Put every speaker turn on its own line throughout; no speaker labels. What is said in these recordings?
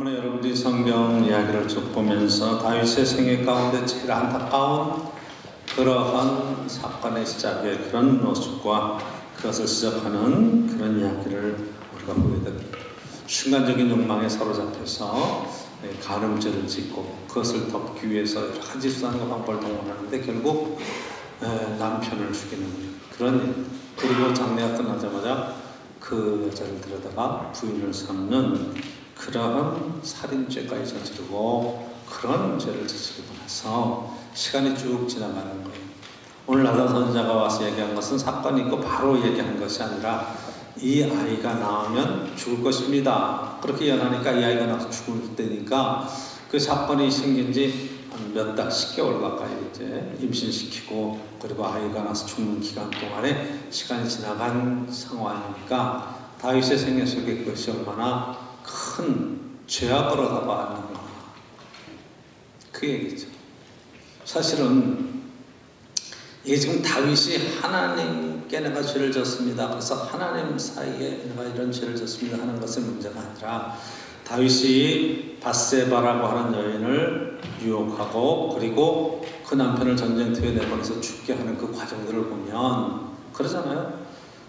오늘 여러분들이 성경 이야기를 쭉 보면서 다윗의 생애 가운데 제일 안타까운 그러한 사건의 시작의 그런 모습과 그것을 시작하는 그런 이야기를 우리가 보게 됩니다. 순간적인 욕망에 사로잡혀서 간음죄를 짓고 그것을 덮기 위해서 여러 가지 수단과 방법을 동원하는데 결국 남편을 죽이는 그런 일. 그리고 장례가 끝나자마자 그 여자를 데려다가 부인을 삼는 그러한 살인죄까지 저지르고 그런 죄를 저지르고 나서 시간이 쭉 지나가는 거예요. 오늘 나단 선지자가 와서 얘기한 것은 사건이 있고 바로 얘기한 것이 아니라 이 아이가 나오면 죽을 것입니다. 그렇게 예언하니까 이 아이가 나와서 죽을 때니까 그 사건이 생긴 지 몇 달, 10개월 가까이 이제 임신시키고 그리고 아이가 나서 죽는 기간 동안에 시간이 지나간 상황이니까 다윗의 생애 속에 그것이 얼마나 큰 죄악으로 다가왔는가 그 얘기죠. 사실은 이게 지금 다윗이 하나님께 내가 죄를 졌습니다. 그래서 하나님 사이에 내가 이런 죄를 졌습니다 하는 것의 문제가 아니라 다윗이 밧세바라고 하는 여인을 유혹하고 그리고 그 남편을 전쟁터에 내보내서 죽게 하는 그 과정들을 보면 그러잖아요.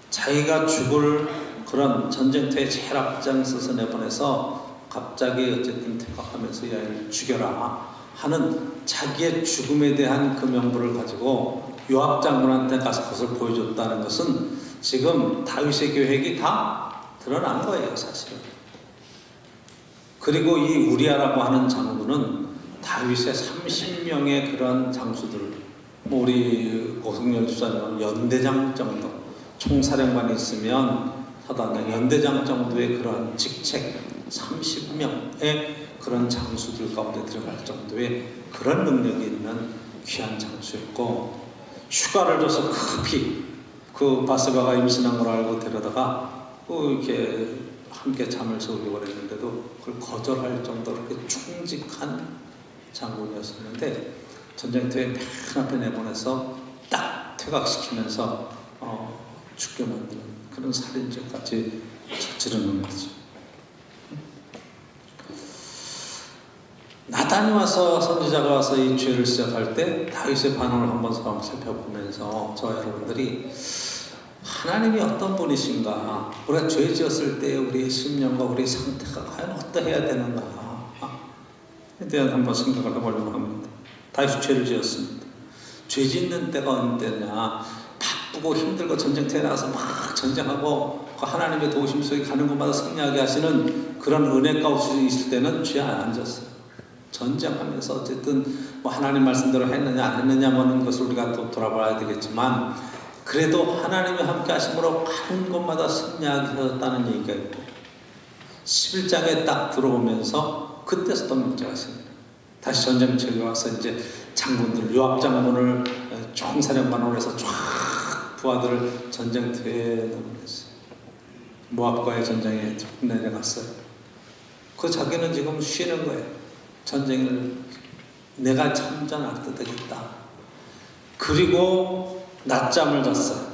자기가 죽을 그런 전쟁터에 제일 앞장서서 내보내서 갑자기 어쨌든 퇴각하면서 이 아이를 죽여라 하는 자기의 죽음에 대한 그 명분을 가지고 요압 장군한테 가서 그것을 보여줬다는 것은 지금 다윗의 계획이 다 드러난 거예요, 사실은. 그리고 이 우리아라고 하는 장군은 다윗의 30명의 그런 장수들, 우리 고승열 집사님은 연대장 정도, 총사령관이 있으면 사단장 연대장 정도의 그런 직책 30명의 그런 장수들 가운데 들어갈 정도의 그런 능력이 있는 귀한 장수였고 휴가를 줘서 급히 그 밧세바가 임신한 걸 알고 데려다가 이렇게 함께 잠을 재우려고 했는데도 그걸 거절할 정도로 그렇게 충직한 장군이었었는데 전쟁터에 맨 앞에 내보내서 딱 퇴각시키면서 죽게 만드는 그런 살인죄까지 저지르는 거죠. 나단이 와서 선지자가 와서 이 죄를 시작할 때 다윗의 반응을 한번 살펴보면서 저와 여러분들이 하나님이 어떤 분이신가, 우리가 죄 지었을 때 우리의 심령과 우리의 상태가 과연 어떠해야 되는가에 대한 한번 생각을 해보려고 합니다. 다윗이 죄를 지었습니다. 죄 짓는 때가 어느 때냐, 바쁘고 힘들고 전쟁터에 나가서 막 전쟁하고 하나님의 도우심 속에 가는 곳마다 승리하게 하시는 그런 은혜 가운데 있을 때는 죄 안 졌어요. 전쟁하면서 어쨌든 뭐 하나님 말씀대로 했느냐 안 했느냐 하는 것을 우리가 또 돌아봐야 되겠지만 그래도 하나님이 함께 하심으로 가는 곳마다 승리하게 하셨다는 얘기가 있고 11장에 딱 들어오면서 그때부터 문제가 생깁니다. 다시 전쟁터에 와서 이제 장군들, 요압 장군을 총사령관으로 해서 쫙 부하들을 전쟁터에 내보냈어요. 모압과의 전쟁에 내려갔어요. 그 자기는 지금 쉬는 거예요. 전쟁을 내가 참전할 때 되겠다. 그리고 낮잠을 잤어요.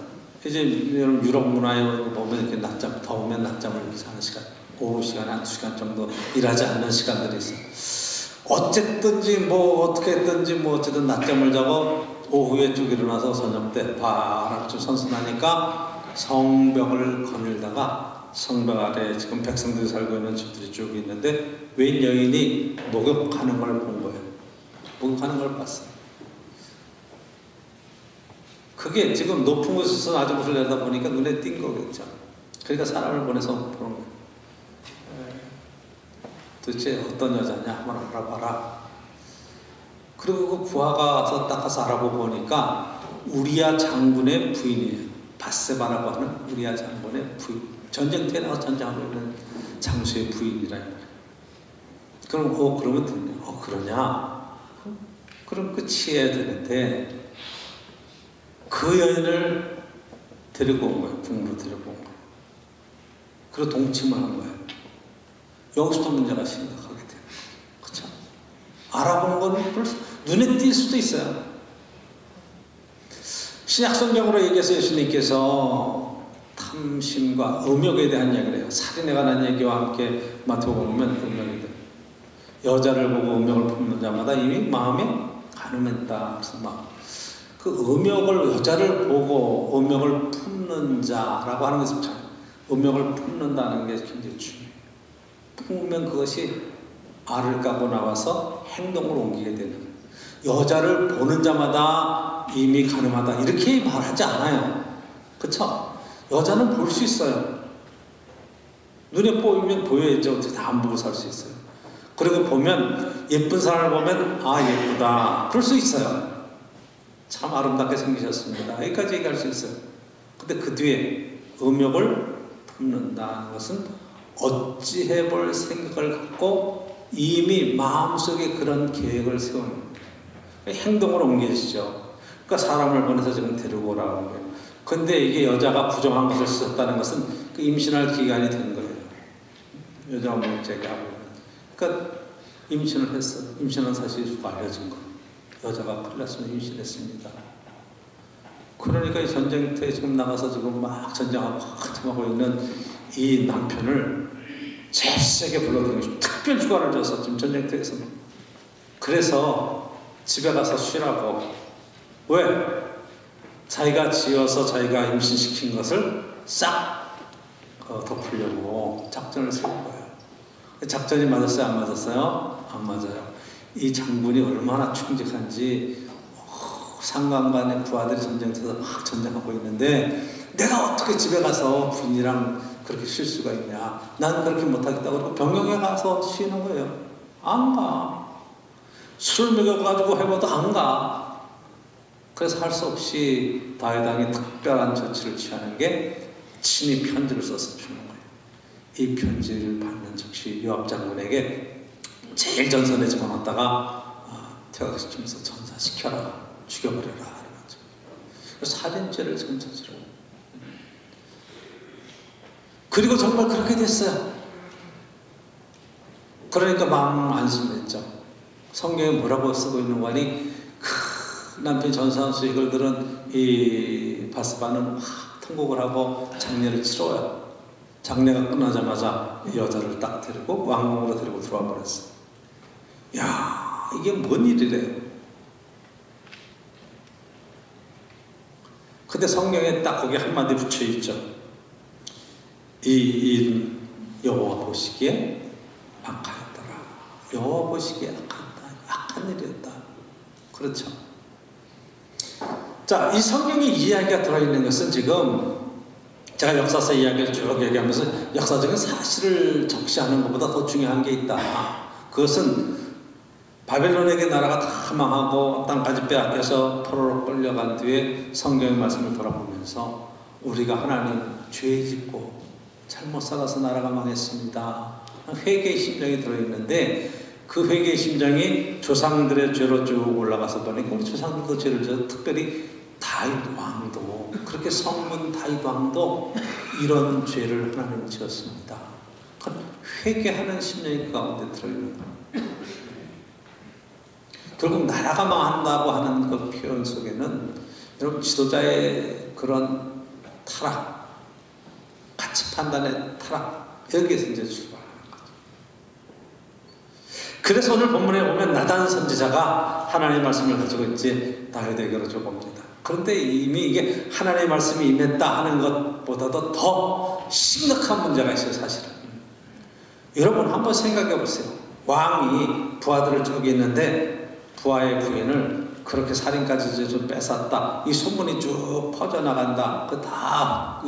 이제 유럽 문화에 보면 이렇게 낮잠, 더우면 낮잠을 자는 시간, 오후 시간에 한 2시간 정도 일하지 않는 시간들이 있어요. 어쨌든지 뭐 어떻게 했든지 뭐 어쨌든 낮잠을 자고 오후에 쭉 일어나서 저녁 때 바람 좀 선선하니까 성벽을 거닐다가 성벽 아래 지금 백성들이 살고 있는 집들이 쭉 있는데 웬 여인이 목욕하는 걸 본 거예요. 목욕하는 걸 봤어요. 그게 지금 높은 곳에서 낮은 곳을 내다보니까 눈에 띈 거겠죠. 그러니까 사람을 보내서 보는 거예요. 도대체 어떤 여자냐 한번 알아봐라. 그리고 그 부하가 와서 딱 가서 알아보니까 우리아 장군의 부인이에요. 밧세바라고 하는 우리아 장군의 부인. 전쟁터에 나가서 전쟁하고 있는 장수의 부인이라. 그럼 그러면 되냐? 그러냐? 그럼 끝이어야 되는데 그 여인을 데리고 온 거예요. 궁으로 데리고 온 거예요. 그리고 동침을 한 거예요. 여기서부터 문제가 심각하게 돼요. 그렇죠? 알아보는 건 벌써 눈에 띌 수도 있어요. 신약성경으로 얘기해서 예수님께서 탐심과 음욕에 대한 얘기를 해요. 살인에 관한 얘기와 함께 마태복음 보면 음욕이 돼요. 여자를 보고 음욕을 품는 자마다 이미 마음이 가늠했다. 그래서 막 그 음욕을, 여자를 보고 음욕을 품는 자라고 하는 것은 참, 음욕을 품는다는 게 굉장히 중요해요. 품으면 그것이 알을 까고 나와서 행동으로 옮기게 되는, 여자를 보는 자마다 이미 가늠하다 이렇게 말하지 않아요. 그쵸? 여자는 볼 수 있어요. 눈에 보이면 보여야죠. 다 안 보고 살 수 있어요. 그리고 보면, 예쁜 사람을 보면 아 예쁘다 그럴 수 있어요. 참 아름답게 생기셨습니다. 여기까지 얘기할 수 있어요. 근데 그 뒤에 음욕을 품는다는 것은 어찌해 볼 생각을 갖고 이미 마음속에 그런 계획을 세우는 거예요. 행동으로 옮겨지죠. 그러니까 사람을 보내서 지금 데리고 오라는 거예요. 근데 이게 여자가 부정한 것을 썼다는 것은 그 임신할 기간이 된 거예요. 여자가 물제기하고. 그러니까 임신을 했어요. 임신한 사실이 쭉 알려진 거예요. 여자가 큰일 났으면 임신했습니다. 그러니까 이 전쟁터에 지금 나가서 지금 막 전쟁하고 있는 이 남편을 제일 세게 불러들이고 특별 휴가를 줘서 지금 전쟁터에서, 그래서 집에 가서 쉬라고. 왜? 자기가 지어서 자기가 임신시킨 것을 싹 덮으려고 작전을 세운 거예요. 작전이 맞았어요? 안 맞았어요? 안 맞아요. 이 장군이 얼마나 충직한지, 상관간의 부하들이 전쟁터에서 막 전쟁하고 있는데 내가 어떻게 집에 가서 부인이랑 그렇게 쉴 수가 있냐. 난 그렇게 못하겠다고 그러고 병영에 가서 쉬는 거예요. 안 가. 술 먹여가지고 해봐도 안 가. 그래서 할 수 없이 다윗왕이 특별한 조치를 취하는 게 친히 편지를 써서 주는 거예요. 이 편지를 받는 즉시 요압 장군에게 제일 전선에 집어넣었다가 퇴각시키면서 전사시켜라, 죽여버려라 하는 거죠. 살인죄를 지금 저지르고, 그리고 정말 그렇게 됐어요. 그러니까 마음 안심했죠. 성경에 뭐라고 쓰고 있는 거니, 그 남편이 전사한 수익을 들은 이 바스바는 확 통곡을 하고 장례를 치러요. 장례가 끝나자마자 여자를 딱 데리고 왕궁으로 데리고 들어와 버렸어요. 야, 이게 뭔 일이래요. 근데 성경에 딱 거기 한마디 붙여있죠. 이 여호와 보시기에 악하였더라. 여호와 보시기에 악한 일이었다. 그렇죠. 자, 이 성경의 이야기가 들어있는 것은 지금 제가 역사서 이야기를 쭉 얘기하면서 역사적인 사실을 적시하는 것보다 더 중요한 게 있다. 그것은 바벨론에게 나라가 다 망하고 땅까지 빼앗겨서 포로로 끌려간 뒤에 성경의 말씀을 돌아보면서 우리가 하나님 죄 짓고 잘못 살아서 나라가 망했습니다. 회개의 심정이 들어있는데 그 회개의 심정이 조상들의 죄로 쭉 올라가서 보니까 우리 조상들도 죄를 져서, 특별히 다윗 왕도, 그렇게 성문 다윗 왕도 이런 죄를 하나님 지었습니다. 회개하는 심정이 그 가운데 들어있는 거예요. 결국 나라가 망한다고 하는 그 표현 속에는 여러분 지도자의 그런 타락, 가치 판단의 타락, 여기에서 이제 출발하는 거죠. 그래서 오늘 본문에 보면 나단 선지자가 하나님의 말씀을 가지고 있지 다윗에게로 줘봅니다. 그런데 이미 이게 하나님의 말씀이 임했다 하는 것보다도 더 심각한 문제가 있어요, 사실은. 여러분 한번 생각해 보세요. 왕이 부하들을 쭉 있는데 부하의 부인을 그렇게 살인까지 좀 뺏었다. 이 소문이 쭉 퍼져나간다. 그 다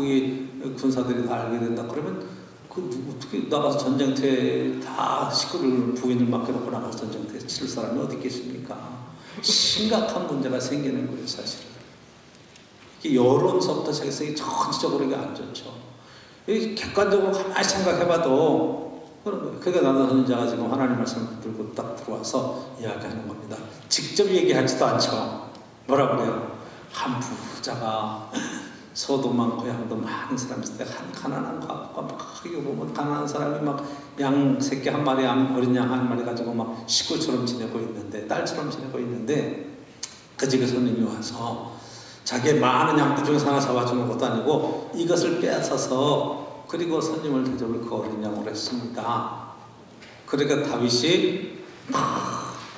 군사들이 다 알게 된다. 그러면 어떻게 나가서 전쟁터에 다 식구를 부인을 맡겨놓고 나가서 전쟁터에 치를 사람이 어디 있겠습니까? 심각한 문제가 생기는 거예요, 사실은. 여론서부터 시작해서 전체적으로 이게 안 좋죠. 객관적으로 가만히 생각해봐도 그런 거예요. 그러니까 나단 선지자가 지금 하나님 말씀을 들고 딱 들어와서 이야기하는 겁니다. 직접 얘기하지도 않죠. 뭐라 그래요? 한 부자가 소도 많고 양도 많은 사람이 있을 때 한 가난한 가족과 막 이거 보면 가난한 사람이 막 양 새끼 한 마리, 어린 양 한 마리 가지고 막 식구처럼 지내고 있는데, 딸처럼 지내고 있는데 그 집에 손님이 와서 자기의 많은 양들 중에서 하나 잡아주는 것도 아니고 이것을 빼앗아서 그리고 손님을 대접을 그 어린 양으로 했습니다. 그러니까 다윗이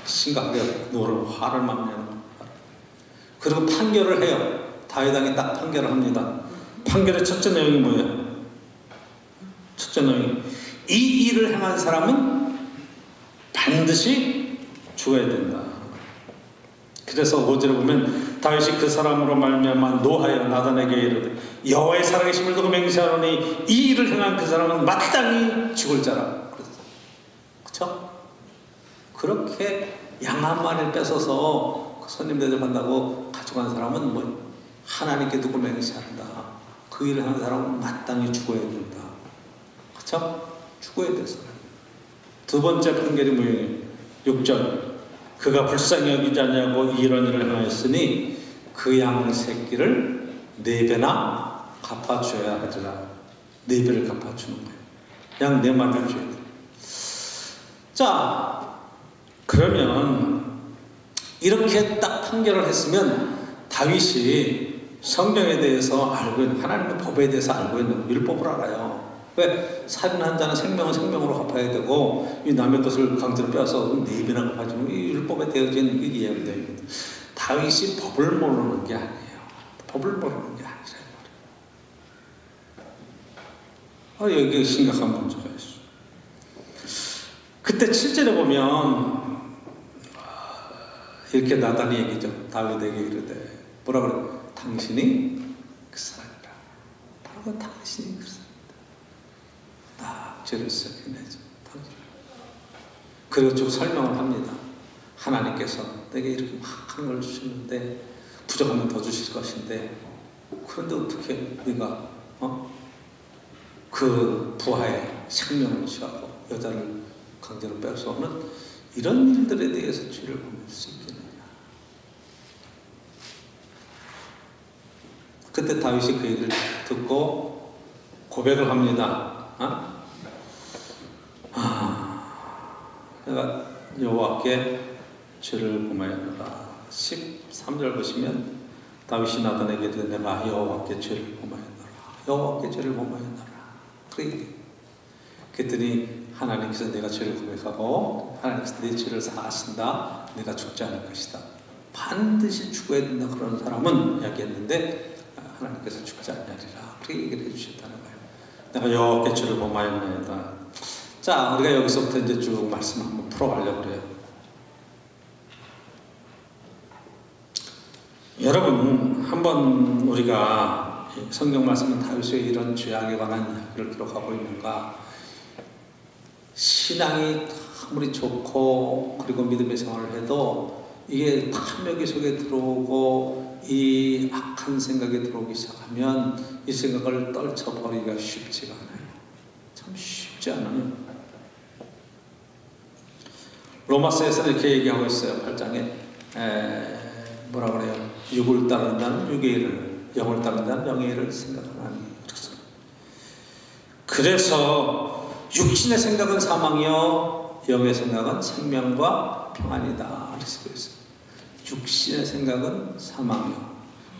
심각하게 노를 화를 막 내는 거예요. 그리고 판결을 해요. 다윗 왕이 딱 판결을 합니다. 판결의 첫째 내용이 뭐예요? 첫째 내용이 이 일을 행한 사람은 반드시 죽어야 된다. 그래서 5절에 보면 다윗이 그 사람으로 말미암아 노하여 나단에게 이르되 여호와의 살아계심을 두고 맹세하노니 이 일을 행한 그 사람은 마땅히 죽을 자라. 그렇죠? 그렇게 양 한 마리를 뺏어서 손님 대접한다고 가져간 사람은 뭐 하나님께 두고 맹세한다. 그 일을 하는 사람은 마땅히 죽어야 된다. 그렇죠? 죽어야 돼서. 두 번째 판결이 뭐예요? 6절. 그가 불쌍히 여기지 아니하고 이런 일을 행하였으니 그 양 새끼를 4배나 갚아줘야 하리라. 4배를 갚아주는 거예요. 양 4마리를 줘야 돼요. 자, 그러면 이렇게 딱 판결을 했으면 다윗이 성경에 대해서 알고 있는, 하나님의 법에 대해서 알고 있는 율법을 알아요. 왜? 살인한 자는 생명은 생명으로 갚아야 되고 이 남의 것을 강제로 빼앗아 4배나 갚아주면 이 율법에 되어진 이게 예언되어 있거든요. 다윗이 법을 모르는 게 아니에요. 법을 모르는 게 아니라 여기 심각한 문제가 있어요. 그때 7절에 보면 이렇게 나단이 얘기죠. 다윗에게 이르되 뭐라 그래? 당신이 그 사람이라. 바로 당신이 그 사람이다. 딱 죄를 시작해내죠. 그리고 쭉 설명을 합니다. 하나님께서 내게 이렇게 막 한 걸 주셨는데 부족하면 더 주실 것인데 그런데 어떻게 네가 그 부하의 생명을 취하고 여자를 강제로 뺏어오는 이런 일들에 대해서 죄를 범할 수 있겠느냐. 그때 다윗이 그 얘기를 듣고 고백을 합니다. 내가 여호와께 죄를 범하였노라. 13절 보시면 다윗이 나단에게 이르되 내가 여호와께 죄를 범하였노라. 여호와께 죄를 범하였노라. 그랬더니 하나님께서 내가 죄를 고백하고 하나님께서 내 죄를 사하신다. 내가 죽지 않을 것이다. 반드시 죽어야 된다. 그런 사람은 이야기했는데 하나님께서 죽지 않으리라. 그렇게 얘기를 해주셨다는 거예요. 내가 여호와께 죄를 범하였나이다. 자, 우리가 여기서부터 이제 쭉 말씀 한번 풀어가려고 그래요. 여러분, 한번 우리가 성경 말씀은 다윗의 이런 죄악에 관한 이야기를 기록하고 있는가? 신앙이 아무리 좋고 그리고 믿음의 생활을 해도 이게 탐욕의 속에 들어오고 이 악한 생각에 들어오기 시작하면 이 생각을 떨쳐버리기가 쉽지가 않아요. 참 쉽지 않아요. 로마서에서는 이렇게 얘기하고 있어요. 8장에 뭐라 그래요? 육을 따르는 자는 육의 일을, 영을 따르는 자는 영의 일을 생각하나니. 그래서 육신의 생각은 사망이요 영의 생각은 생명과 평안이다. 그래서 육신의 생각은 사망이요.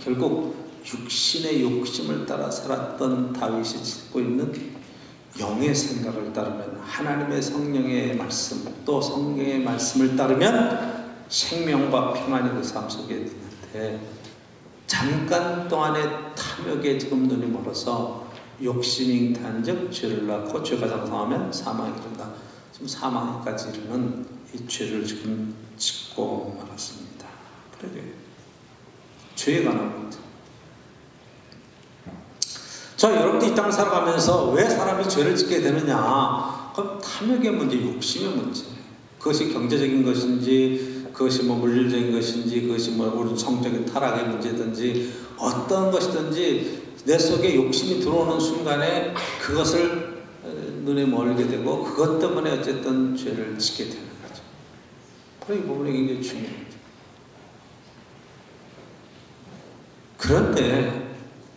결국 육신의 욕심을 따라 살았던 다윗이 짓고 있는 영의 생각을 따르면, 하나님의 성령의 말씀 또 성령의 말씀을 따르면 생명과 평안이 그 삶 속에 있는데, 잠깐 동안의 탐욕에 지금 눈이 멀어서 욕심이 잉태한즉 죄를 낳고 죄가 장성하면 사망에 이른다. 지금 사망에까지 이르는 이 죄를 지금 짓고 말았습니다. 그러게 죄에 관한 문제. 자, 여러분도 이 땅을 살아가면서 왜 사람이 죄를 짓게 되느냐? 그건 탐욕의 문제, 욕심의 문제. 그것이 경제적인 것인지, 그것이 뭐 물질적인 것인지, 그것이 뭐 우리 성적인 타락의 문제든지, 어떤 것이든지 내 속에 욕심이 들어오는 순간에 그것을 눈에 멀게 되고 그것 때문에 어쨌든 죄를 짓게 되는 거죠. 바로 이 부분이 굉장히 중요해요. 그런데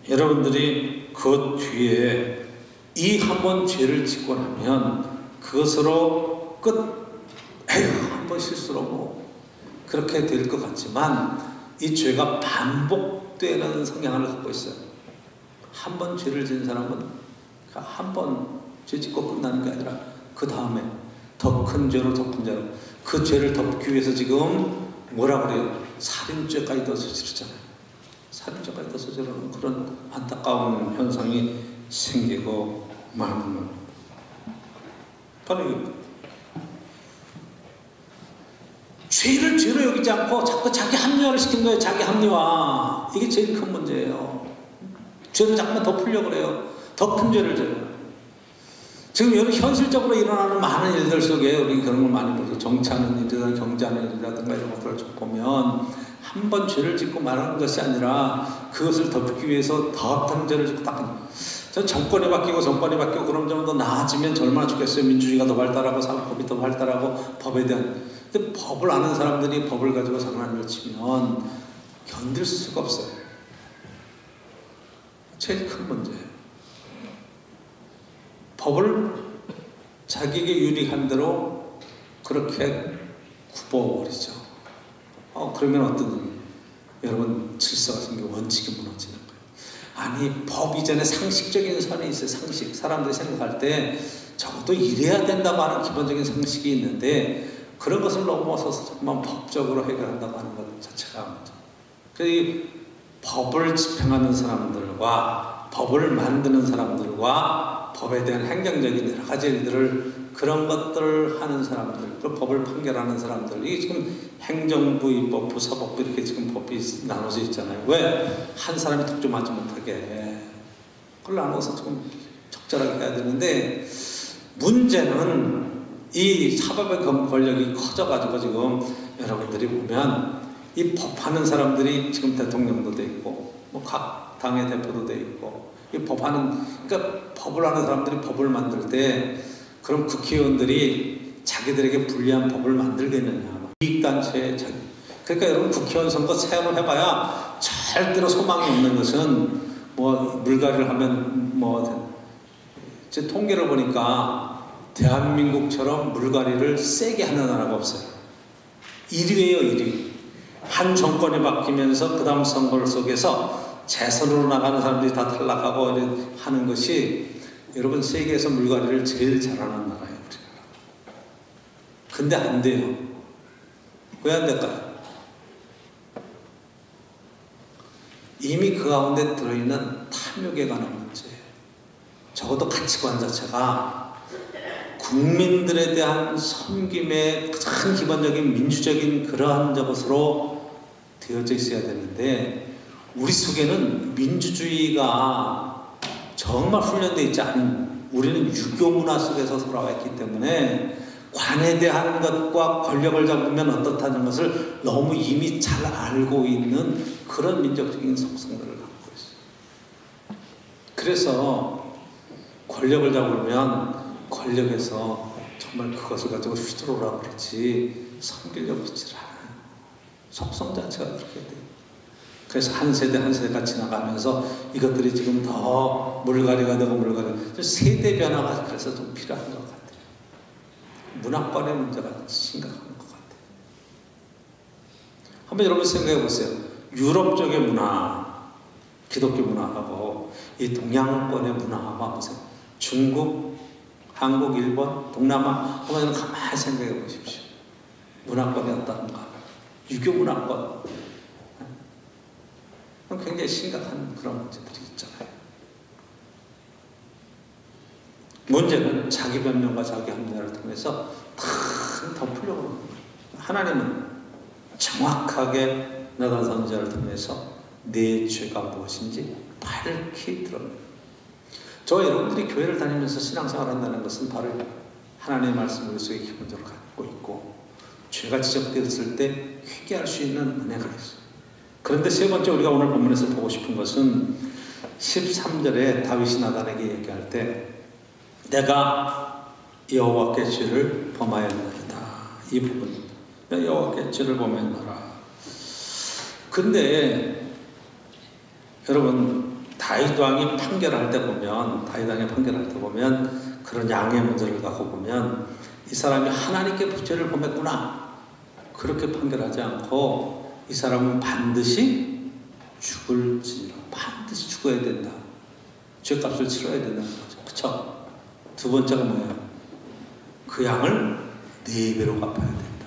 여러분들이 그 뒤에 이 한 번 죄를 짓고 나면 그것으로 한 번 실수로 뭐 그렇게 될 것 같지만 이 죄가 반복되는 성향을 갖고 있어요. 한 번 죄를 지은 사람은 한 번 죄 짓고 끝나는 게 아니라 그 다음에 더 큰 죄로 더 큰 죄로, 그 죄를 덮기 위해서 지금 뭐라 그래요? 살인죄까지 더 저지르잖아요. 살인죄까지 더 저지르는 그런 안타까운 현상이 생기고 마는 겁니다. 바로 이겁니다. 죄를 죄로 여기지 않고 자꾸 자기 합리화를 시킨 거예요. 자기 합리화. 이게 제일 큰 문제예요. 죄를 자꾸만 덮으려고 그래요. 더 큰 죄를 져요. 지금 여러 현실적으로 일어나는 많은 일들 속에 우리 그런 걸 많이 보죠. 정치하는 일이라든가 경제하는 일이라든가 이런 것들을 좀 보면 한 번 죄를 짓고 말하는 것이 아니라 그것을 덮기 위해서 더 큰 죄를 짓고 딱. 정권이 바뀌고 그럼 좀 더 나아지면 얼마나 좋겠어요. 민주주의가 더 발달하고 사법이 더 발달하고 법에 대한. 근데 법을 아는 사람들이 법을 가지고 장난을 치면 견딜 수가 없어요. 제일 큰 문제예요. 법을 자기에게 유리한 대로 그렇게 굽어버리죠. 그러면 어떤 여러분 질서가 생기고 원칙이 무너지는 거예요. 아니 법 이전에 상식적인 선이 있어요. 상식. 사람들이 생각할 때 적어도 이래야 된다고 하는 기본적인 상식이 있는데 그런 것을 넘어서서 정말 법적으로 해결한다고 하는 것 자체가 그 법을 집행하는 사람들과 법을 만드는 사람들과 법에 대한 행정적인 여러 가지 일들을 그런 것들을 하는 사람들, 그 법을 판결하는 사람들이 지금 행정부, 입법부, 사법부 이렇게 지금 법이 나눠져 있잖아요. 왜? 한 사람이 독점하지 못하게 그걸 나눠서 좀 적절하게 해야 되는데 문제는 이 사법의 권력이 커져가지고 지금 여러분들이 보면 이 법하는 사람들이 지금 대통령도 돼 있고 뭐 각 당의 대표도 돼 있고 이 법하는 그러니까 법을 하는 사람들이 법을 만들 때 그럼 국회의원들이 자기들에게 불리한 법을 만들겠느냐 이익단체에 그러니까 여러분 국회의원 선거 새로 해봐야 절대로 소망이 없는 것은 뭐 물갈이를 하면 뭐 제 통계를 보니까 대한민국처럼 물갈이를 세게 하는 나라가 없어요. 1위예요, 1위. 한 정권이 바뀌면서 그 다음 선거 속에서 재선으로 나가는 사람들이 다 탈락하고 하는 것이 여러분 세계에서 물갈이를 제일 잘하는 나라예요. 우리나라. 근데 안 돼요. 왜 안 될까요? 이미 그 가운데 들어있는 탐욕에 관한 문제예요. 적어도 가치관 자체가 국민들에 대한 섬김의 가장 기본적인 민주적인 그러한 것으로 되어져 있어야 되는데 우리 속에는 민주주의가 정말 훈련되어 있지 않은 우리는 유교 문화 속에서 살아와 있기 때문에 관에 대한 것과 권력을 잡으면 어떻다는 것을 너무 이미 잘 알고 있는 그런 민족적인 속성들을 갖고 있어요. 그래서 권력을 잡으면 권력에서 정말 그것을 가지고 휘두르라고 그러지 섬기려고 그러지 않아요. 속성 자체가 그렇게 돼요. 그래서 한 세대가 지나가면서 이것들이 지금 더 물갈이가 되고 세대 변화가 그래서 좀 필요한 것 같아요. 문화권의 문제가 심각한 것 같아요. 한번 여러분 생각해 보세요. 유럽 쪽의 문화, 기독교 문화하고 이 동양권의 문화하고 보세요. 중국, 한국, 일본, 동남아 한번 가만히 생각해 보십시오. 문화권이 어떤가? 유교 문화권 굉장히 심각한 그런 문제들이 있잖아요. 문제는 자기 변명과 자기 합리화를 통해서 다 덮으려고 하는 거예요. 하나님은 정확하게 나단 선지자를 통해서 내 죄가 무엇인지 밝히 드러냅니다. 저 여러분들이 교회를 다니면서 신앙생활을 한다는 것은 바로 하나님의 말씀을 우리 속에 기본적으로 갖고 있고 죄가 지적되었을 때 회개할 수 있는 은혜가 있어요. 그런데 세 번째 우리가 오늘 본문에서 보고 싶은 것은 13절에 다윗이 나단에게 얘기할 때 내가 여호와께 죄를 범하였나이다. 이 부분입니다. 내가 여호와께 죄를 범하였노라. 근데 여러분 다윗 왕이 판결할 때 보면 그런 양의 문제를 갖고 보면 이 사람이 하나님께 죄를 범했구나 그렇게 판결하지 않고 이 사람은 반드시 죽을지니라. 반드시 죽어야 된다. 죄값을 치러야 된다는 거죠. 그쵸? 두 번째가 뭐예요? 그 양을 4배로 갚아야 된다.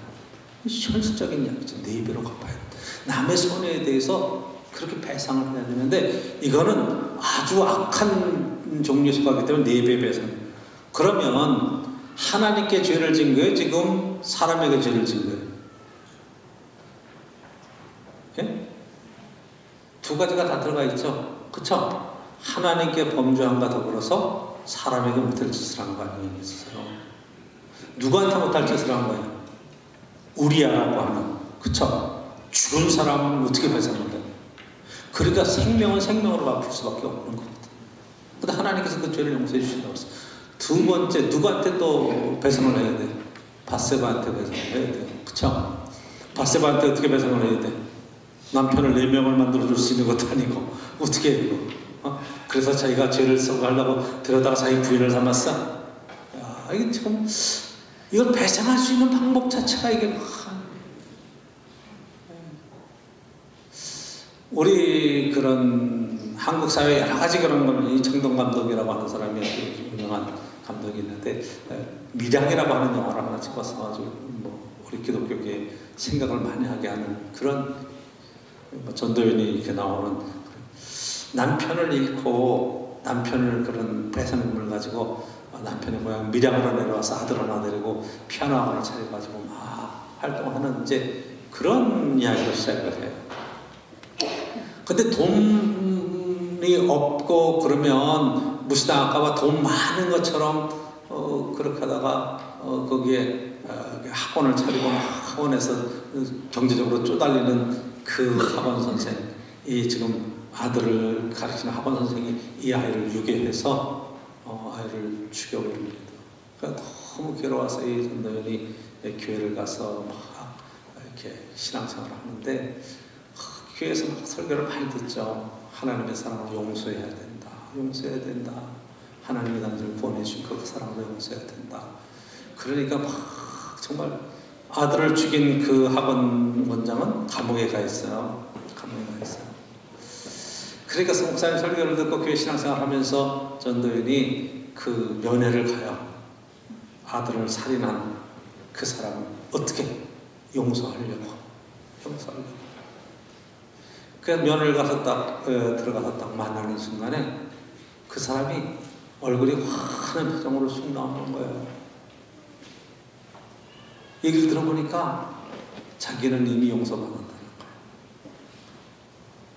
현실적인 이야기죠. 4배로 갚아야 돼. 남의 손해에 대해서 그렇게 배상을 해야 되는데 이거는 아주 악한 종류의 속하기 때문에 4배 배상. 그러면 하나님께 죄를 진 거예요? 지금 사람에게 죄를 진 거예요? 예? 두 가지가 다 들어가 있죠. 그쵸? 하나님께 범죄함과 더불어서 사람에게 못할 짓을 한 거 아니겠어요? 누구한테 못할 짓을 한 거예요? 우리야라고 하는. 그쵸? 죽은 사람은 어떻게 배상을 해요? 그러니까 생명은 생명으로 갚을 수밖에 없는 겁니다. 근데 하나님께서 그 죄를 용서해 주신다고 했어요. 두 번째, 누구한테 또 배상을 해야 돼요? 밧세바한테 배상을 해야 돼요. 그쵸? 밧세바한테 어떻게 배상을 해야 돼? 남편을 4명을 만들어줄 수 있는 것도 아니고 어떻게 해요? 그래서 자기가 죄를 쓰고 하려고 들여다가 자기 부인을 삼았어? 야, 이게 지금 이걸 배상할 수 있는 방법 자체가 이게 우리 그런 한국 사회 여러 가지 그런 걸 이청동 감독이라고 하는 사람이 유명한 감독이 있는데 밀양이라고 하는 영화를 하나 찍었어 가지고 뭐 우리 기독교계에 생각을 많이 하게 하는 그런 전도연이 이렇게 나오는 남편을 잃고 남편을 그런 배상금을 가지고 남편의 고향 밀양으로 내려와서 아들 하나 데리고 피아노 학원을 차려가지고 막 활동하는 이제 그런 이야기로 시작을 해요. 근데 돈이 없고 그러면 무시당할까봐 돈 많은 것처럼 그렇게 하다가 거기에 학원을 차리고 학원에서 경제적으로 쪼달리는 그 학원 선생이 지금 아들을 가르치는 학원 선생이 이 아이를 유괴해서 아이를 죽여버립니다. 그러니까 너무 괴로워서 이 전도연이 교회를 가서 막 이렇게 신앙생활을 하는데 교회에서 막 설교를 많이 듣죠. 하나님의 사랑을 용서해야 된다. 용서해야 된다. 하나님이 당신을 보내주신 그 사랑을 용서해야 된다. 그러니까 막 정말 아들을 죽인 그 학원 원장은 감옥에 가 있어요. 감옥에 가 있어요. 그러니까 목사님 설교를 듣고 교회 신앙생활 하면서 전도연이 그 면회를 가요. 아들을 살인한 그 사람을 어떻게 용서하려고. 그래서 면회를 가서 들어가서 딱 만나는 순간에 그 사람이 얼굴이 환한 표정으로 쑥 나오는 거예요. 얘기를 들어보니까 자기는 이미 용서받았다는 거예요.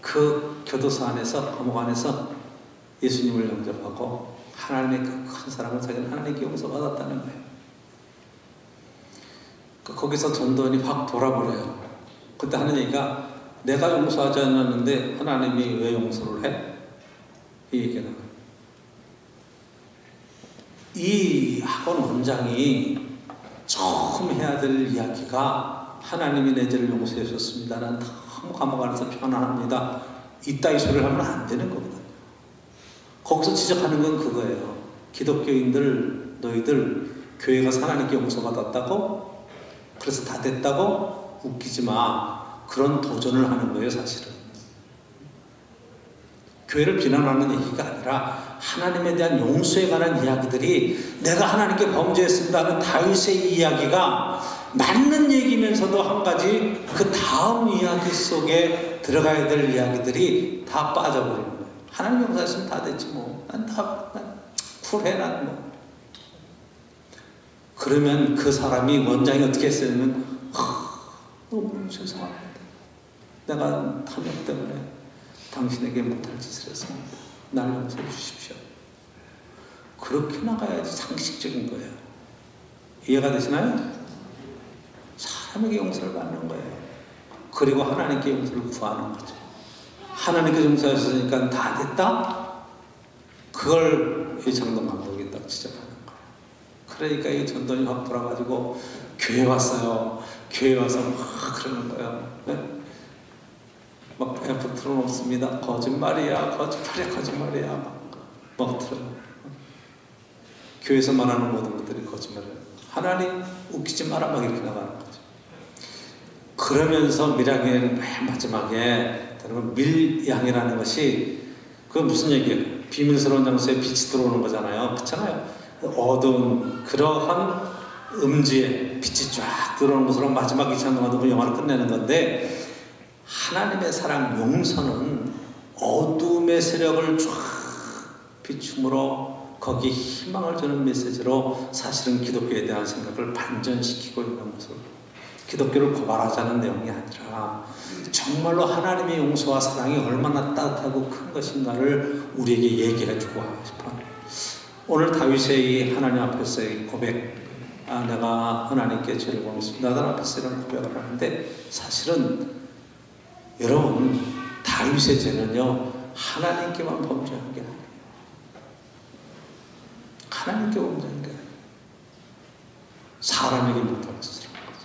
그 교도소 안에서, 감옥 안에서 예수님을 영접하고 하나님의 그 큰 사랑을 자기는 하나님께 용서받았다는 거예요. 거기서 전도연이 확 돌아버려요. 그때 하는 얘기가 내가 용서하지 않았는데 하나님이 왜 용서를 해? 이 얘기가 나와요. 이 학원 원장이 처음 해야 될 이야기가 하나님이 내 죄를 용서해 주셨습니다. 난 너무 감옥 안에서 편안합니다. 이따위 소리를 하면 안 되는 거거든요. 거기서 지적하는 건 그거예요. 기독교인들, 너희들 교회 가서 하나님께 용서받았다고? 그래서 다 됐다고? 웃기지 마. 그런 도전을 하는 거예요, 사실은. 교회를 비난하는 얘기가 아니라 하나님에 대한 용서에 관한 이야기들이 내가 하나님께 범죄했습니다 하는 다윗의 이야기가 맞는 얘기면서도 한 가지 그 다음 이야기 속에 들어가야 될 이야기들이 다 빠져버리는 거예요. 하나님 용서했으면 다 됐지 뭐. 난 쿨해 난 뭐. 그러면 그 사람이 원장이 어떻게 했으면 너무 죄송합니다. 내가 탐욕 때문에 당신에게 못할 짓을 했습니다. 날 용서해 주십시오. 그렇게 나가야지 상식적인 거예요. 이해가 되시나요? 사람에게 용서를 받는 거예요. 그리고 하나님께 용서를 구하는 거죠. 하나님께 용서하셨으니까 다 됐다? 그걸 이 장동 감독이 딱 지적하는 거예요. 그러니까 이 전도연이 확 돌아가지고 교회 왔어요. 교회 와서 막 그러는 거예요. 네? 막 앰프 틀어놓습니다. 거짓말이야, 거짓말이야. 막 틀어요. 교회에서 말하는 모든 것들이 거짓말이에요. 하나님 웃기지 마라 막 이렇게 나가는 거죠. 그러면서 밀양의 맨 마지막에 밀양이라는 것이 그 무슨 얘기예요? 비밀스러운 장소에 빛이 들어오는 거잖아요. 그렇잖아요. 어두운 그러한 음지에 빛이 쫙 들어오는 것으로 마지막 2차 동안도 그 영화를 끝내는 건데, 하나님의 사랑 용서는 어둠의 세력을 쫙 비춤으로 거기에 희망을 주는 메시지로 사실은 기독교에 대한 생각을 반전시키고 있는 모습. 기독교를 고발하자는 내용이 아니라 정말로 하나님의 용서와 사랑이 얼마나 따뜻하고 큰 것인가를 우리에게 얘기해 주고 하고 싶어요. 오늘 다윗의 이 하나님 앞에서의 고백, 내가 하나님께 죄를 범했습니다. 나단 앞에서 이런 고백을 하는데, 사실은 여러분, 다윗의 죄는요 하나님께만 범죄한 게 아니에요. 하나님께 범죄한 게 아니에요. 사람에게 못하는 짓을 한 거죠.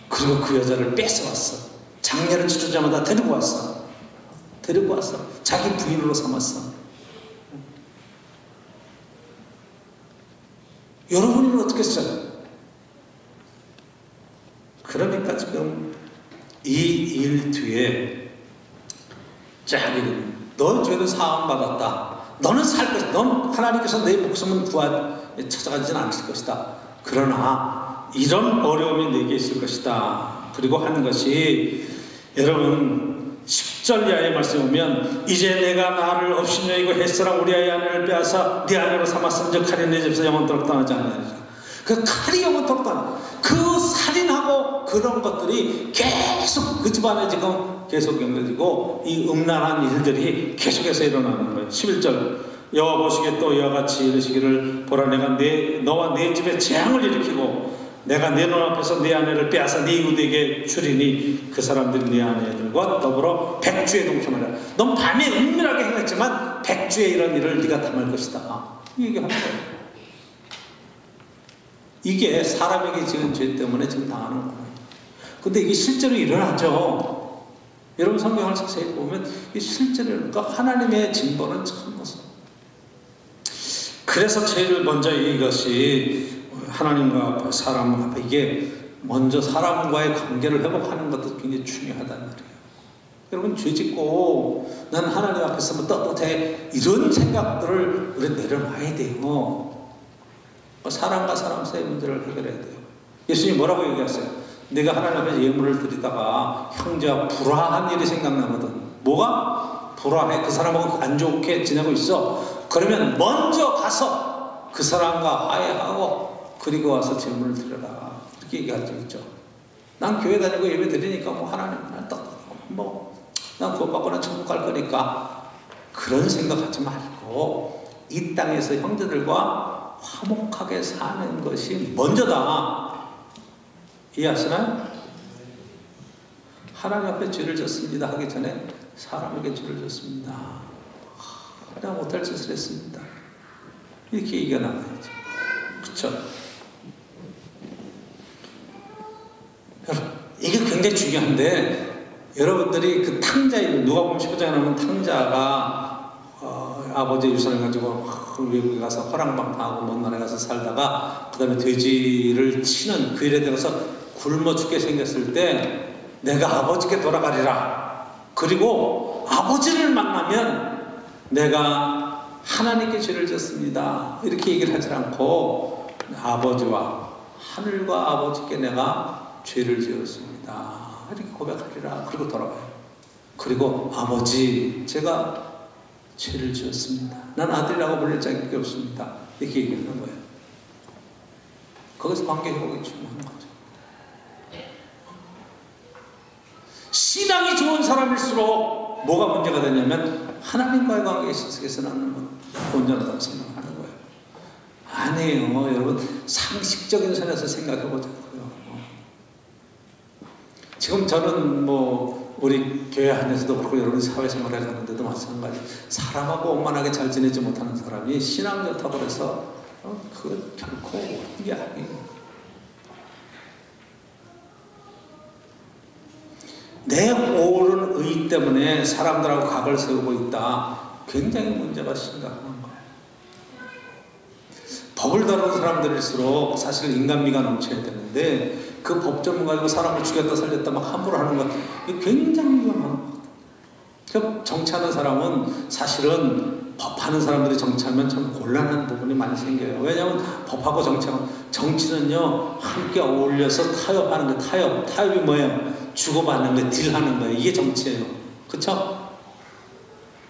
그리고 그 여자를 뺏어왔어. 장례를 치르자마자 데리고 왔어. 자기 부인으로 삼았어. 여러분은 어떻게 했어요? 그러니까 지금 이 일 뒤에 너 죄를 사함받았다. 너는 살 것이다. 넌 하나님께서 내 목숨은 찾아가지는 않을 것이다. 그러나 이런 어려움이 내게 있을 것이다. 그리고 하는 것이, 여러분 10절 이하의 말씀에 보면, 이제 내가 나를 업신여기고 햇사랑 우리아의 아내를 빼앗아 네 아내로 삼았은즉 칼이 내 집에서 영원토록 떠나지 않으리라. 그 칼이 영원토록 떠나, 그 살인하고 그런 것들이 계속 그 집안에 지금 계속 연결되고, 이 음란한 일들이 계속해서 일어나는 거예요. 11절, 여호와 보시기에 또 이와 같이 이르시기를, 보라 내가 너와 네 집에 재앙을 일으키고 내가 내 눈앞에서 네 아내를 빼앗아 네 이웃에게 주리니 그 사람들이 네 아내들과 더불어 백주에 동참하리라. 넌 밤에 은밀하게 행했지만 백주에 이런 일을 네가 당할 것이다. 이 얘기하는 거예요. 이게 사람에게 지은 죄 때문에 지금 당하는 거예요. 근데 이게 실제로 일어나죠. 여러분 성경을 자세히 보면 이게 실제로 일어나니까 하나님의 징벌은 참 무서워요. 그래서 제일 먼저 이것이 하나님과 사람 앞에, 이게 먼저 사람과의 관계를 회복하는 것도 굉장히 중요하다는 말이에요. 여러분 죄 짓고 나는 하나님 앞에서 떳떳해, 이런 생각들을 우리 내려놔야 돼요. 사람과 사람 사이의 문제를 해결해야 돼요. 예수님 뭐라고 얘기하세요? 내가 하나님 앞에 예물을 드리다가 형제와 불화한 일이 생각나거든. 뭐가? 불화해. 그 사람하고 안 좋게 지내고 있어. 그러면 먼저 가서 그 사람과 화해하고 그리고 와서 제물을 드려라. 이렇게 얘기할 수 있죠. 난 교회 다니고 예배 드리니까 하나님 난 떡떡하고 난 구원받거나 천국 갈 거니까, 그런 생각하지 말고 이 땅에서 형제들과 화목하게 사는 것이 먼저다. 이해하시나요? 하나님 앞에 죄를 졌습니다 하기 전에 사람에게 죄를 졌습니다. 내가 못할 짓을 했습니다. 이렇게 얘기가 나와야죠. 그렇죠? 이게 굉장히 중요한데, 여러분들이 그 탕자인, 누가 보면 19장에 나오는 탕자가 아버지의 유산을 가지고 외국에 가서 허랑방탕하고 먼 나라에 가서 살다가 그 다음에 돼지를 치는 그 일에 대해서 굶어 죽게 생겼을 때, 내가 아버지께 돌아가리라. 그리고 아버지를 만나면 내가 하나님께 죄를 졌습니다. 이렇게 얘기를 하지 않고, 아버지와 하늘과 아버지께 내가 죄를 지었습니다. 이렇게 고백하리라. 그리고 돌아가요. 그리고 아버지, 제가 죄를 지었습니다. 난 아들이라고 불릴 자격이 없습니다. 이렇게 얘기하는 거예요. 거기서 관계 회복이 중요한 거죠. 신앙이 좋은 사람일수록 뭐가 문제가 되냐면, 하나님과의 관계에 있어서는 온전하다고 생각하는 거예요. 아니에요. 여러분 상식적인 선에서 생각해 보자고요. 지금 저는 우리 교회 안에서도 그렇고 여러분 사회생활을 하는데도 마찬가지, 사람하고 원만하게 잘 지내지 못하는 사람이 신앙 좋다고 해서 그건 결코 이게 아니에요. 내 옳은 의 때문에 사람들하고 각을 세우고 있다. 굉장히 문제가 심각한 거예요. 법을 다루는 사람들일수록 사실 인간미가 넘쳐야 되는데, 그 법조문 가지고 사람을 죽였다 살렸다 막 함부로 하는 것, 이게 굉장히 위험한 것 같아요. 정치하는 사람은 사실은 법하는 사람들이 정치하면 참 곤란한 부분이 많이 생겨요. 왜냐하면 법하고 정치는요 함께 어울려서 타협하는 거. 타협이 뭐예요? 주고받는 거, 딜하는 거예요. 이게 정치예요. 그렇죠?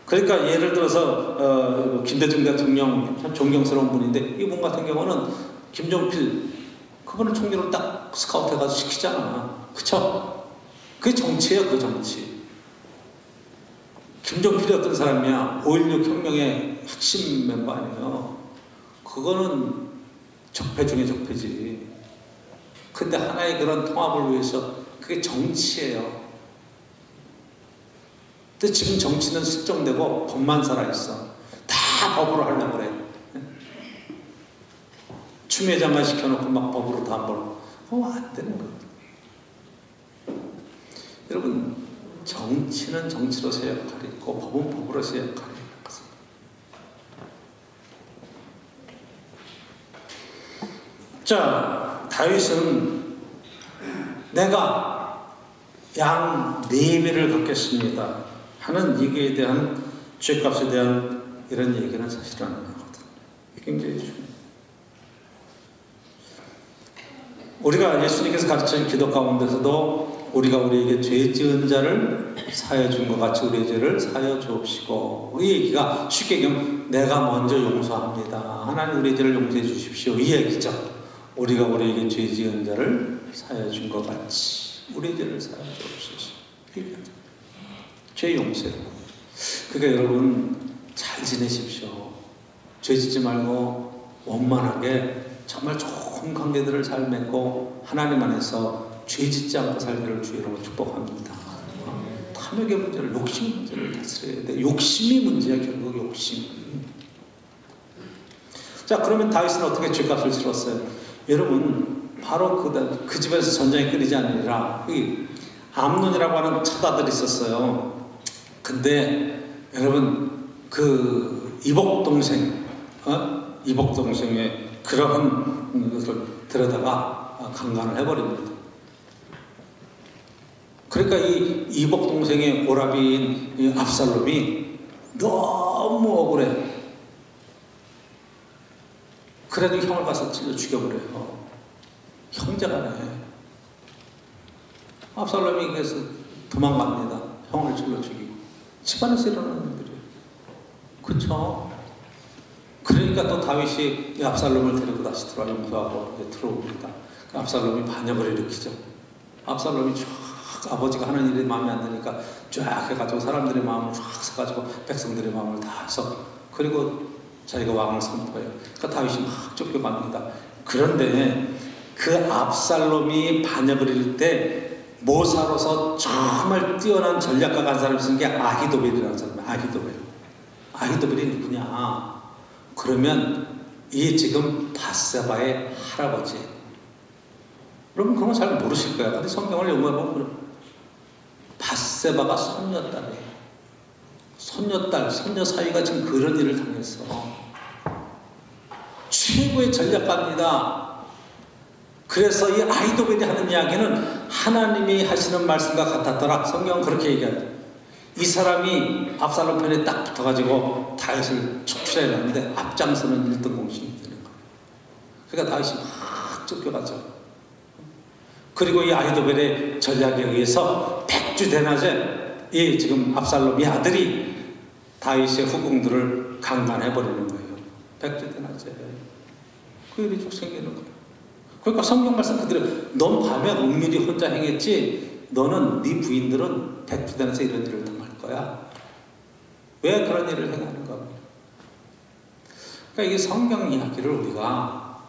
그러니까 예를 들어서 김대중 대통령 참 존경스러운 분인데 이분 같은 경우는 김종필 그분을 총리로 딱 스카우트해가지고 시키잖아. 그쵸? 그게 정치예요. 그 정치. 김종필이 어떤 사람이야? 5.16 혁명의 핵심 멤버 아니에요. 그거는 적폐 중에 적폐지. 근데 하나의 그런 통합을 위해서 그게 정치예요. 근데 지금 정치는 실종되고 법만 살아있어. 다 법으로 하려고 그래. 추미애 장관 시켜놓고 막 법으로 다 안 벌고. 안 되는 거예요. 여러분, 정치는 정치로서의 역할이 있고 법은 법으로서의 역할이 있는 것입니다. 자, 다윗은 내가 양 4배를 갚겠습니다 하는 얘기에 대한 죄값에 대한 이런 얘기는 사실은 안 나거든. 굉장히 중요해요. 우리가 예수님께서 가르치는 기도 가운데서도 우리가 우리에게 죄 지은 자를 사하여 준 것 같이 우리의 죄를 사하여 주옵시고, 이 얘기가 쉽게 얘기하면 내가 먼저 용서합니다. 하나님 우리의 죄를 용서해 주십시오. 이 얘기죠. 우리가 우리에게 죄 지은 자를 사하여 준 것 같이 우리의 죄를 사하여 주옵시오. 죄 용서해요. 그러니까 여러분 잘 지내십시오. 죄 짓지 말고 원만하게 정말 좋은 관계들을 잘 맺고 하나님 안에서 죄 짓지 않고 살기를 주의로 축복합니다. 탐욕의 문제를, 욕심 문제를 다스려야 돼. 욕심이 문제야. 결국 욕심. 자, 그러면 다윗은 어떻게 죄값을 치렀어요? 여러분 바로 그 집에서 전쟁이 끊이지 않으리라 암논이라고 하는 처다들이 있었어요. 근데 여러분 그 이복 동생의 그러한 것을 들여다가 강간을 해버립니다. 그러니까 이 이복 동생의 오라비인 이 압살롬이 너무 억울해. 그래도 형을 가서 찔러 죽여버려요. 형제가 해. 압살롬이 그래서 도망갑니다. 형을 찔러 죽이고. 집안에서 일어나는 일들이에요. 그쵸? 그러니까 또 다윗이 이 압살롬을 데리고 다시 용서하고 들어옵니다. 그 압살롬이 반역을 일으키죠. 압살롬이 쫙 아버지가 하는 일이 마음에 안 드니까 쫙 해가지고 사람들의 마음을 쫙 사가지고 백성들의 마음을 다 해서 그리고 자기가 왕을 선포해요. 그러니까 다윗이 막 쫓겨갑니다. 그런데 그 압살롬이 반역을 일으킬 때 모사로서 정말 뛰어난 전략가가 한 사람이 있는 게 아히도벨이라는 사람이에요. 아히도벨이 누구냐? 그러면 이 지금 바세바의 할아버지. 여러분 그런 거 잘 모르실 거야. 근데 성경을 연구해보면 바세바가 손녀딸이에요. 손녀 사위가 지금 그런 일을 당했어. 최고의 전략가입니다. 그래서 이 아히도벨이 하는 이야기는 하나님이 하시는 말씀과 같았더라. 성경은 그렇게 얘기하죠. 이 사람이 압살롬 편에 딱 붙어가지고 다윗을 축출해놨는데 앞장서는 1등 공신이 되는 거예요. 그러니까 다윗이 막 쫓겨가죠. 그리고 이 아히도벨의 전략에 의해서 백주 대낮에 이 지금 압살롬의 아들이 다윗의 후궁들을 강간해버리는 거예요. 백주 대낮에. 그 일이 쭉 생기는 거예요. 그러니까 성경 말씀 그대로 넌 밤에 은밀히 혼자 행했지 너는 네 부인들은 백주 대낮에 이런 일을 당할 거야. 왜 그런 일을 행하는가? 그러니까 이게 성경 이야기를 우리가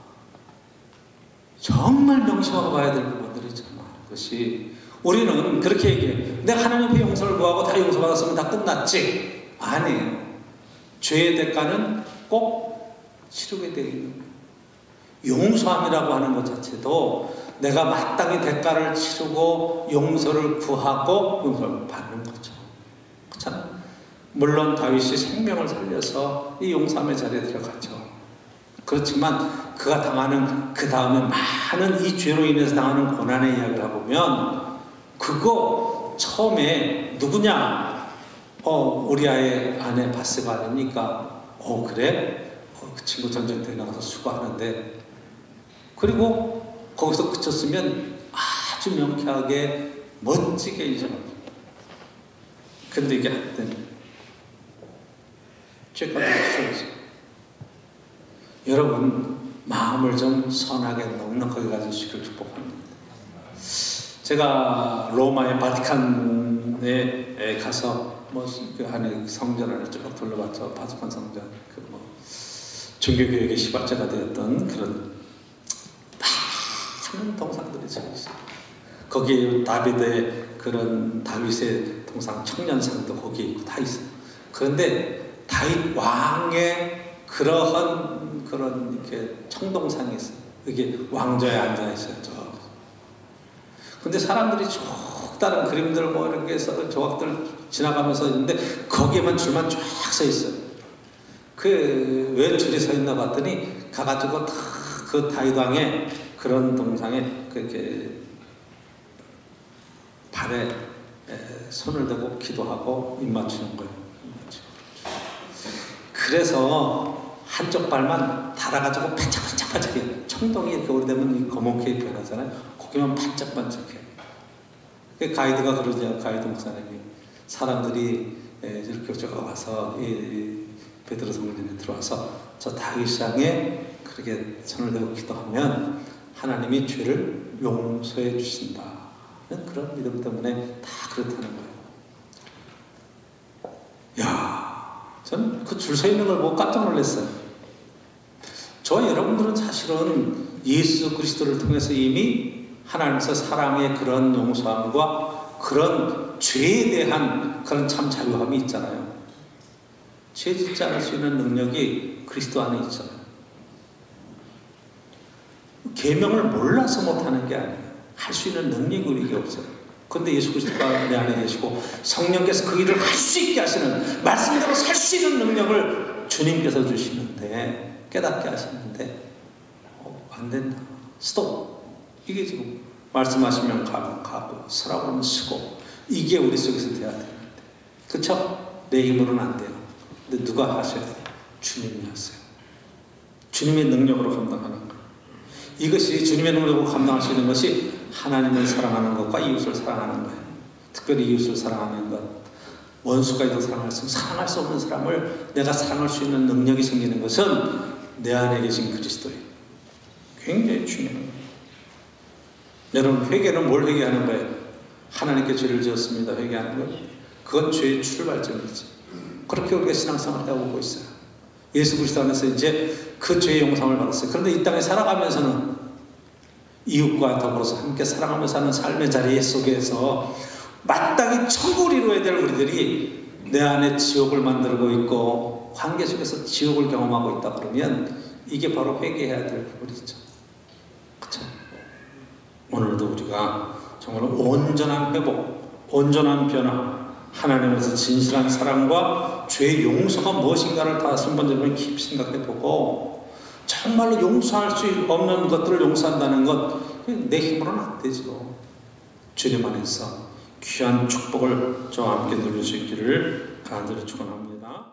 정말 명심하고 봐야 될 부분들이 참 많은 것이 우리는 그렇게 얘기해. 내가 하나님 앞에 용서를 구하고 다 용서받았으면 다 끝났지. 아니에요. 죄의 대가는 꼭 치르게 되어 있는 거예요. 용서함이라고 하는 것 자체도 내가 마땅히 대가를 치르고 용서를 구하고 용서를 받는 거죠. 그렇잖아요. 물론 다윗이 생명을 살려서 이 용서함의 자리에 들어갔죠. 그렇지만 그가 당하는 그 다음에 많은 이 죄로 인해서 당하는 고난의 이야기를 보면 그거 처음에 누구냐? 우리 아내 바세바 아닙니까? 그래? 그 친구 전쟁터에 나가서 수고하는데, 그리고 거기서 그쳤으면 아주 명쾌하게 멋지게 인정합니다. 근데 이게 안 되네. 죄가 없어요. 여러분, 마음을 좀 선하게 넉넉하게 가지시길 축복합니다. 제가 로마의 바티칸에 가서 그 안에 성전 안에 쭉 둘러봤죠. 바티칸 성전, 종교교육의 시발자가 되었던 그런 많은 동상들이 서 있어요. 거기에 다윗의 동상 청년상도 거기에 있고 다 있어요. 그런데 다윗 왕의 그런 이렇게 청동상이 있어요. 이게 왕좌에 앉아 있어요. 근데 사람들이 다른 그림들 이런 게 조각들 지나가면서 있는데 거기에만 줄만 쫙 서 있어요. 왜 줄이 서 있나 봤더니 가가지고 다 그 다윗 왕의 그런 동상에 그렇게 발에 손을 대고 기도하고 입 맞추는 거예요. 그래서 한쪽 발만 달아가지고 반짝반짝반짝해요. 청동이 이렇게 오래되면 검은게 변하잖아요. 거기만 반짝반짝해요. 가이드가 그러죠. 가이드 목사님이 사람들이 이렇게 와서 베드로 성전에 들어와서 저 다윗 왕에 그렇게 손을 대고 기도하면 하나님이 죄를 용서해 주신다. 그런 믿음 때문에 다 그렇다는 거예요. 저는 그 줄 서 있는 걸 보고 깜짝 놀랐어요. 저와 여러분들은 사실은 예수 그리스도를 통해서 이미 하나님께서 사랑의 그런 용서함과 그런 죄에 대한 그런 참 자유함이 있잖아요. 죄 짓지 않을 수 있는 능력이 그리스도 안에 있잖아요. 계명을 몰라서 못하는 게 아니에요. 할 수 있는 능력이 우리에게 없어요. 그런데 예수 그리스도가 내 안에 계시고 성령께서 그 일을 할 수 있게 하시는, 말씀대로 살 수 있는 능력을 주님께서 주시는데, 깨닫게 하시는데 안 된다. 스톱. 이게 지금 말씀하시면 가고 서라고 하면 쓰고, 이게 우리 속에서 돼야 되는데, 그쵸? 내 힘으로는 안 돼요. 근데 누가 하셔야 돼요? 주님이 하세요. 주님의 능력으로 감당하는 거예요. 이것이 주님의 능력으로 감당할 수 있는 것이 하나님을 사랑하는 것과 이웃을 사랑하는 거예요. 특별히 이웃을 사랑하는 것, 원수까지도 사랑할 수 없는 사람을 내가 사랑할 수 있는 능력이 생기는 것은 내 안에 계신 그리스도예요. 굉장히 중요해요. 여러분, 회개는 뭘 회개하는 거예요? 하나님께 죄를 지었습니다. 회개하는 거예요. 그건 죄의 출발점이지. 그렇게 우리가 신앙생활을 해오고 있어요. 예수 그리스도 안에서 이제 그 죄의 용서를 받았어요. 그런데 이 땅에 살아가면서는 이웃과 더불어서 함께 살아가면서 하는 삶의 자리 속에서 마땅히 천국을 이루어야 될 우리들이 내 안에 지옥을 만들고 있고 관계 속에서 지옥을 경험하고 있다 그러면 이게 바로 회개해야 될 부분이죠. 그렇죠? 오늘도 우리가 정말 온전한 회복, 온전한 변화, 하나님에서 진실한 사랑과 죄의 용서가 무엇인가를 다시 한번 깊이 생각해보고, 정말로 용서할 수 없는 것들을 용서한다는 것, 내 힘으로는 안 되죠. 주님 안에서 귀한 축복을 저와 함께 누릴 수 있기를 간절히 축원합니다.